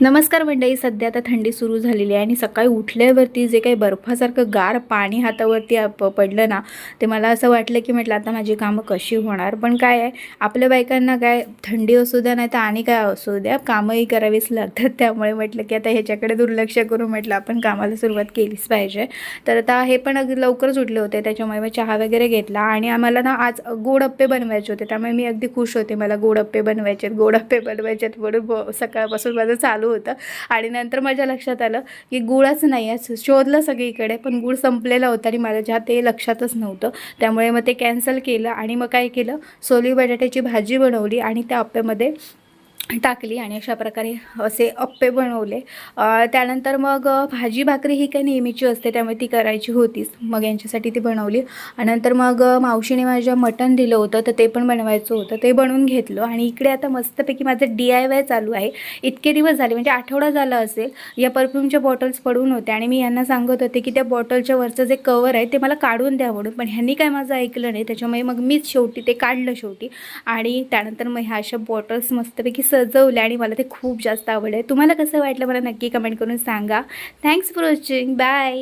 नमस्कार मंडळी. सध्या आता थंडी सुरू झालेली आहे आणि सकाळी उठल्यावरती जे काही बर्फासारखं गार पाणी हातावरती पडलं ना, ते मला असं वाटलं की म्हटलं आता माझी कामं कशी होणार. पण काय आहे, आपल्या बायकांना काय थंडी असू द्या नाही तर आणि काय असू द्या, कामंही करावीच लागतात. त्यामुळे म्हटलं की आता ह्याच्याकडे दुर्लक्ष करून म्हटलं आपण कामाला सुरुवात केलीच पाहिजे. तर आता हे पण अगदी लवकरच उठले होते, त्याच्यामुळे मी चहा वगैरे घेतला आणि आम्हाला ना आज गोड अप्पे बनवायचे होते. त्यामुळे मी अगदी खुश होते, मला गोड अप्पे बनवायचे म्हणून सकाळपासून माझं चालू होतं. आणि नंतर माझ्या लक्षात आलं की गुळच नाही आहे. शोधलं सगळीकडे पण गुळ संपलेला होता आणि माझ्या ते लक्षातच नव्हतं. त्यामुळे मग ते कॅन्सल केलं आणि मग काय केलं, सोली बटाट्याची भाजी बनवली आणि त्या अप्प्यामध्ये टाकली आणि अशा प्रकारे असे अप्पे बनवले. त्यानंतर मग भाजी भाकरी ही काही नेहमीची असते त्यामुळे ती करायची होतीच. मग यांच्यासाठी ती बनवली आणि नंतर मग मावशीने माझ्या मटण दिलं होतं तर ते पण बनवायचं होतं, ते बनवून घेतलं. आणि इकडे आता मस्तपैकी माझं DIY चालू आहे. इतके दिवस झाले म्हणजे आठवडा झाला असेल, या परफ्यूमच्या बॉटल्स पडून होते आणि मी यांना सांगत होते की त्या बॉटलच्या वरचं जे कवर आहे ते मला काढून द्या म्हणून, पण ह्यांनी काय माझं ऐकलं नाही. त्याच्यामुळे मग मीच शेवटी ते काढलं शेवटी. आणि त्यानंतर मग ह्या अशा बॉटल्स मस्तपैकी सजवले आणि मला ते खूप जास्त आवडले. तुम्हाला कसं वाटलं मला नक्की कमेंट करून सांगा. Thanks for watching. बाय.